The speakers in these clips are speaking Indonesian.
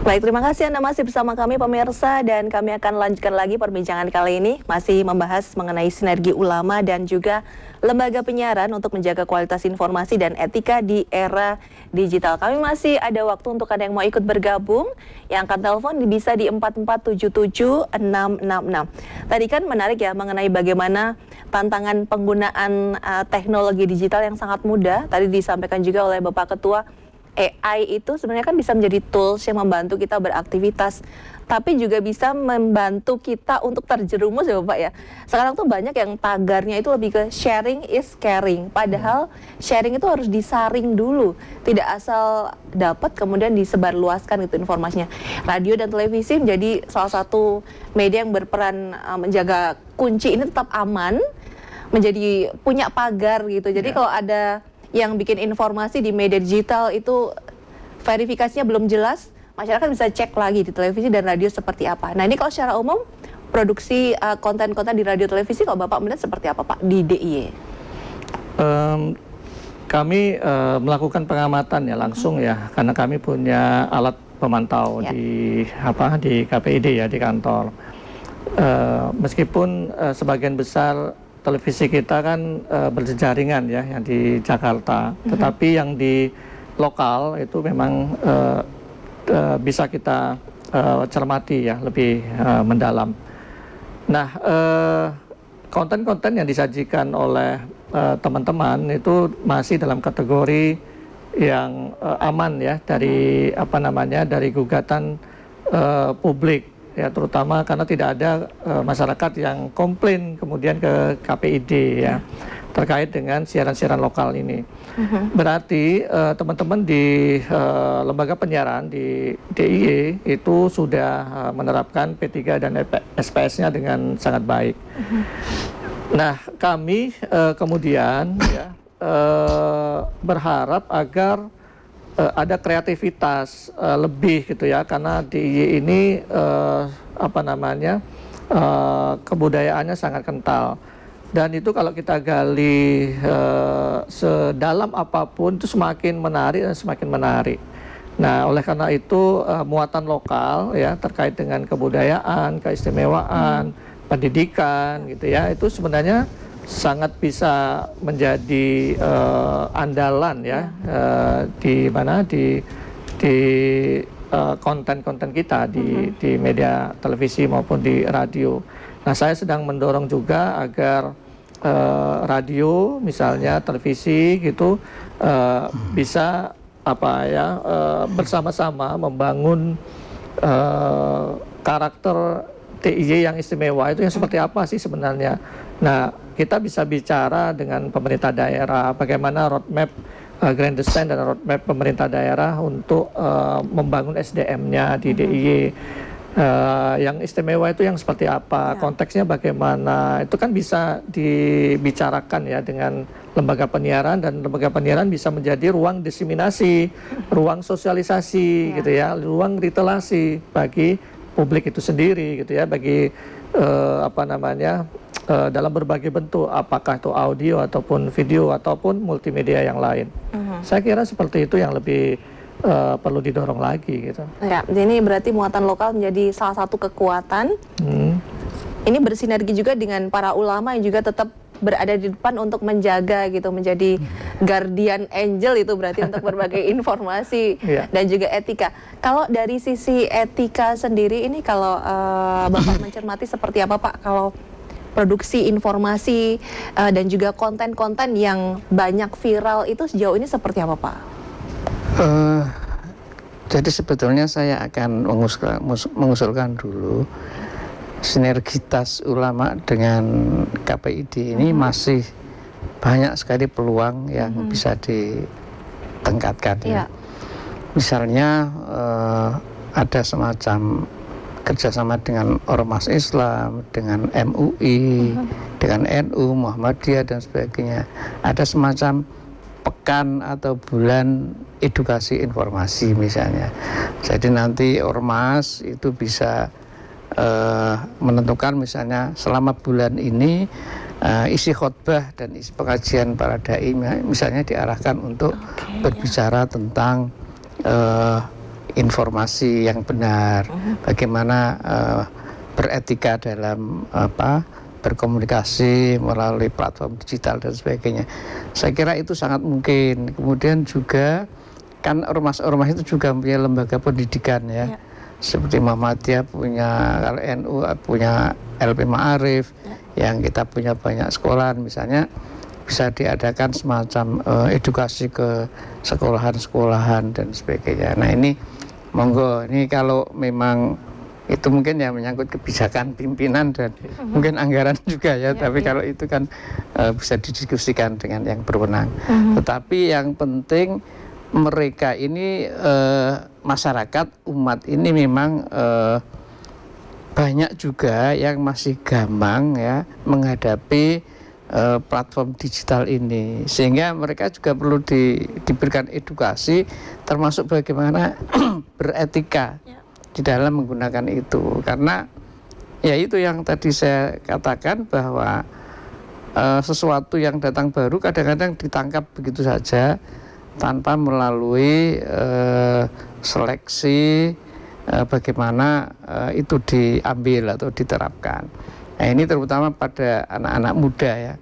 Baik, terima kasih Anda masih bersama kami pemirsa, dan kami akan lanjutkan lagi perbincangan kali ini masih membahas mengenai sinergi ulama dan juga lembaga penyiaran untuk menjaga kualitas informasi dan etika di era digital. Kami masih ada waktu untuk Anda yang mau ikut bergabung, yang akan telepon bisa di 4477666. Tadi kan menarik ya mengenai bagaimana tantangan penggunaan teknologi digital yang sangat mudah. Tadi disampaikan juga oleh Bapak Ketua, AI itu sebenarnya kan bisa menjadi tools yang membantu kita beraktivitas, tapi juga bisa membantu kita untuk terjerumus ya Bapak ya. Sekarang tuh banyak yang tagarnya itu lebih ke sharing is caring, padahal sharing itu harus disaring dulu, tidak asal dapat kemudian disebarluaskan itu informasinya. Radio dan televisi menjadi salah satu media yang berperan menjaga kunci ini tetap aman, menjadi punya pagar gitu. Jadi kalau ada yang bikin informasi di media digital itu verifikasinya belum jelas, masyarakat bisa cek lagi di televisi dan radio seperti apa. Nah ini kalau secara umum produksi konten-konten di radio televisi, kalau Bapak melihat seperti apa Pak di DIY? Kami melakukan pengamatan ya langsung ya, karena kami punya alat pemantau di KPID ya, di kantor. Meskipun sebagian besar televisi kita kan berjejaringan ya, yang di Jakarta, tetapi yang di lokal itu memang bisa kita cermati ya lebih mendalam. Nah, konten-konten yang disajikan oleh teman-teman itu masih dalam kategori yang aman ya dari dari gugatan publik. Ya, terutama karena tidak ada masyarakat yang komplain kemudian ke KPID ya terkait dengan siaran-siaran lokal ini. Berarti teman-teman di lembaga penyiaran di DIY itu sudah menerapkan P3 dan SPS-nya dengan sangat baik. Nah, kami kemudian ya berharap agar ada kreativitas lebih gitu ya, karena DIY ini kebudayaannya sangat kental, dan itu kalau kita gali sedalam apapun itu semakin menarik dan semakin menarik. Nah, oleh karena itu muatan lokal ya terkait dengan kebudayaan, keistimewaan, pendidikan gitu ya, itu sebenarnya sangat bisa menjadi andalan ya, di konten-konten kita di media televisi maupun di radio. Nah, saya sedang mendorong juga agar radio misalnya, televisi gitu bisa bersama-sama membangun karakter DIY yang istimewa itu yang seperti apa sih sebenarnya. Nah, kita bisa bicara dengan pemerintah daerah bagaimana roadmap Grand Design dan roadmap pemerintah daerah untuk membangun SDM-nya di DIY. Yang istimewa itu yang seperti apa, konteksnya bagaimana, itu kan bisa dibicarakan ya dengan lembaga penyiaran, dan lembaga penyiaran bisa menjadi ruang diseminasi, ruang sosialisasi gitu ya, ruang literasi bagi publik itu sendiri gitu ya, bagi dalam berbagai bentuk, apakah itu audio ataupun video ataupun multimedia yang lain. Saya kira seperti itu yang lebih perlu didorong lagi gitu. Ya, ini berarti muatan lokal menjadi salah satu kekuatan. Ini bersinergi juga dengan para ulama yang juga tetap berada di depan untuk menjaga gitu, menjadi guardian angel itu berarti untuk berbagai informasi dan juga etika. Kalau dari sisi etika sendiri ini, kalau Bapak mencermati seperti apa Pak kalau produksi informasi dan juga konten-konten yang banyak viral itu sejauh ini seperti apa Pak? Jadi sebetulnya saya akan mengusulkan dulu sinergitas ulama dengan KPID ini masih banyak sekali peluang yang bisa ditingkatkan ya. Misalnya ada semacam kerjasama dengan Ormas Islam, dengan MUI, dengan NU, Muhammadiyah dan sebagainya. Ada semacam pekan atau bulan edukasi informasi misalnya. Jadi nanti Ormas itu bisa menentukan misalnya selama bulan ini isi khotbah dan isi pengajian para dai misalnya diarahkan untuk berbicara tentang informasi yang benar, bagaimana beretika dalam berkomunikasi melalui platform digital dan sebagainya. Saya kira itu sangat mungkin. Kemudian juga kan ormas-ormas itu juga punya lembaga pendidikan ya. Seperti Muhammadiyah punya, kalau NU punya LP Ma'arif, yang kita punya banyak sekolahan misalnya, bisa diadakan semacam edukasi ke sekolahan-sekolahan dan sebagainya. Nah ini monggo, ini kalau memang itu mungkin ya menyangkut kebijakan pimpinan dan mungkin anggaran juga ya, tapi kalau itu kan bisa didiskusikan dengan yang berwenang. Tetapi yang penting mereka ini masyarakat, umat ini memang banyak juga yang masih gamang ya menghadapi platform digital ini, sehingga mereka juga perlu diberikan edukasi termasuk bagaimana beretika di dalam menggunakan itu. Karena ya itu yang tadi saya katakan bahwa sesuatu yang datang baru kadang-kadang ditangkap begitu saja tanpa melalui seleksi bagaimana itu diambil atau diterapkan. Nah ini terutama pada anak-anak muda ya,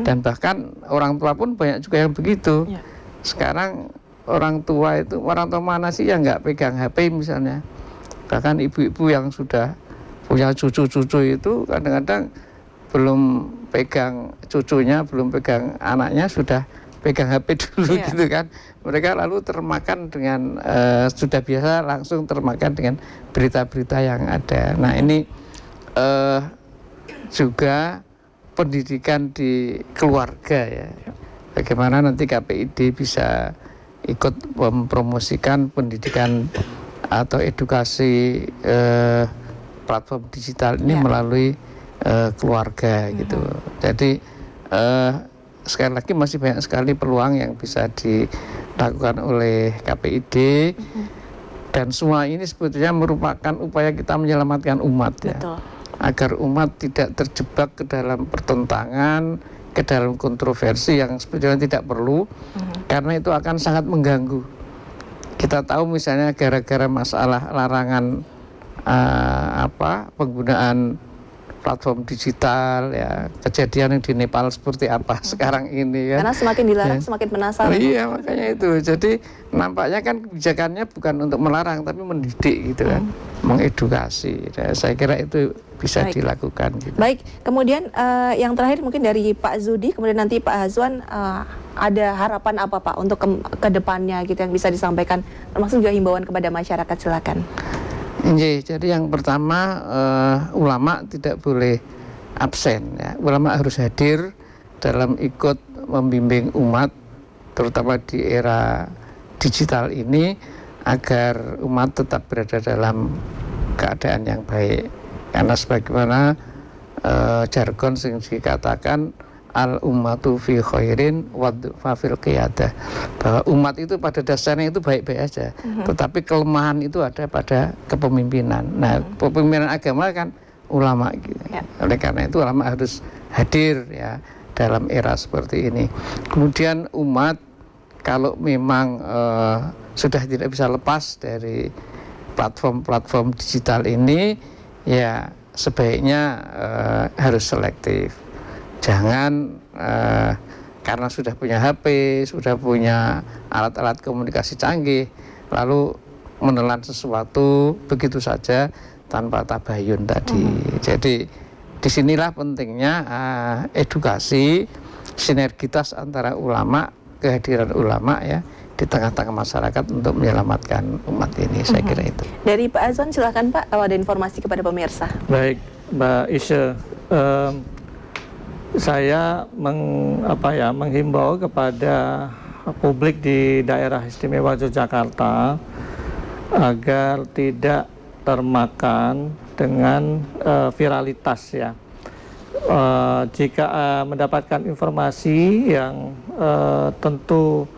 dan bahkan orang tua pun banyak juga yang begitu. Sekarang orang tua mana sih yang nggak pegang HP misalnya, bahkan ibu-ibu yang sudah punya cucu-cucu itu kadang-kadang belum pegang cucunya, belum pegang anaknya sudah pegang HP dulu gitu kan. Mereka lalu termakan dengan sudah biasa langsung termakan dengan berita-berita yang ada. Nah ini juga pendidikan di keluarga ya. Bagaimana nanti KPID bisa ikut mempromosikan pendidikan atau edukasi platform digital ini melalui keluarga gitu. Jadi sekali lagi masih banyak sekali peluang yang bisa dilakukan oleh KPID, dan semua ini sebetulnya merupakan upaya kita menyelamatkan umat ya. Betul. Agar umat tidak terjebak ke dalam pertentangan, ke dalam kontroversi yang sebetulnya tidak perlu, karena itu akan sangat mengganggu. Kita tahu misalnya gara-gara masalah larangan penggunaan platform digital ya, kejadian yang di Nepal seperti apa sekarang ini kan. Karena semakin dilarang semakin penasaran. Iya makanya itu. Jadi nampaknya kan kebijakannya bukan untuk melarang tapi mendidik gitu kan, mengedukasi. Nah, saya kira itu bisa dilakukan gitu. Baik, kemudian yang terakhir mungkin dari Pak Zudi, kemudian nanti Pak Hazwan, ada harapan apa Pak untuk ke depannya gitu yang bisa disampaikan, termasuk juga himbauan kepada masyarakat, silakan. Jadi yang pertama ulama tidak boleh absen ya. Ulama harus hadir dalam ikut membimbing umat terutama di era digital ini agar umat tetap berada dalam keadaan yang baik. Karena sebagaimana jargon yang dikatakan al-ummatu fi khairin wa fil qiyadah, bahwa umat itu pada dasarnya itu baik-baik aja, tetapi kelemahan itu ada pada kepemimpinan. Nah, kepemimpinan agama kan ulama gitu. Oleh karena itu ulama harus hadir ya dalam era seperti ini. Kemudian umat kalau memang sudah tidak bisa lepas dari platform-platform digital ini, ya sebaiknya harus selektif. Jangan karena sudah punya HP, sudah punya alat-alat komunikasi canggih, lalu menelan sesuatu begitu saja tanpa tabayun tadi. Jadi disinilah pentingnya edukasi, sinergitas antara ulama, kehadiran ulama ya di tengah-tengah masyarakat untuk menyelamatkan umat ini. Saya kira itu. Dari Pak Azwan silakan Pak, kalau ada informasi kepada pemirsa. Baik, Mbak Isya. Saya menghimbau kepada publik di daerah istimewa Yogyakarta agar tidak termakan dengan viralitas ya. Jika mendapatkan informasi yang tentu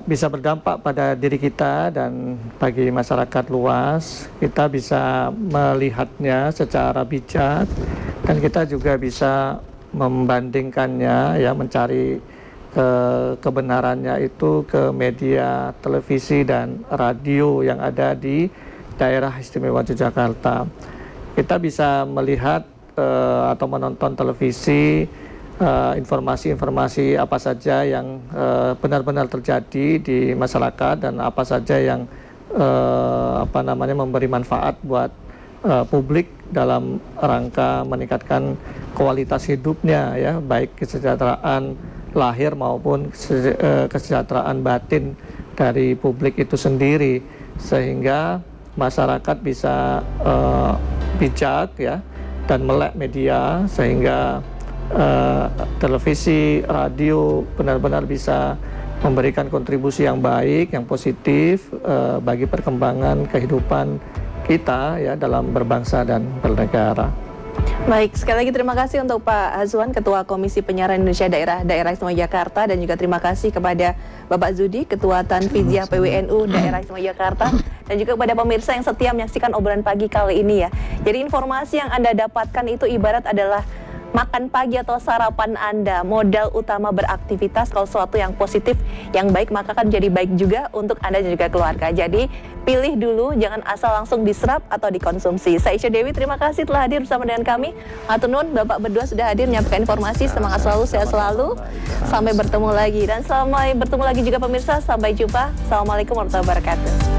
bisa berdampak pada diri kita dan bagi masyarakat luas, kita bisa melihatnya secara bijak dan kita juga bisa membandingkannya ya, mencari kebenarannya itu ke media televisi dan radio yang ada di daerah istimewa Yogyakarta. Kita bisa melihat atau menonton televisi informasi-informasi apa saja yang benar-benar terjadi di masyarakat dan apa saja yang memberi manfaat buat publik dalam rangka meningkatkan kualitas hidupnya, ya, baik kesejahteraan lahir maupun kesejahteraan batin dari publik itu sendiri, sehingga masyarakat bisa bijak, ya, dan melek media, sehingga televisi, radio benar-benar bisa memberikan kontribusi yang baik, yang positif bagi perkembangan kehidupan kita, ya, dalam berbangsa dan bernegara. Baik, sekali lagi terima kasih untuk Pak Hazwan, Ketua Komisi Penyiaran Indonesia Daerah Istimewa Jakarta, dan juga terima kasih kepada Bapak Zudi, Ketua Tanfiziah PWNU Daerah Istimewa Jakarta, dan juga kepada pemirsa yang setia menyaksikan obrolan pagi kali ini, ya. Jadi informasi yang Anda dapatkan itu ibarat adalah makan pagi atau sarapan Anda, modal utama beraktivitas. Kalau sesuatu yang positif, yang baik, maka akan jadi baik juga untuk Anda dan juga keluarga. Jadi pilih dulu, jangan asal langsung diserap atau dikonsumsi. Saya Isya Dewi, terima kasih telah hadir bersama dengan kami. Matur nuwun, Bapak berdua sudah hadir menyampaikan informasi. Semangat selalu, sehat selalu. Sampai bertemu lagi, dan sampai bertemu lagi juga pemirsa. Sampai jumpa. Assalamualaikum warahmatullahi wabarakatuh.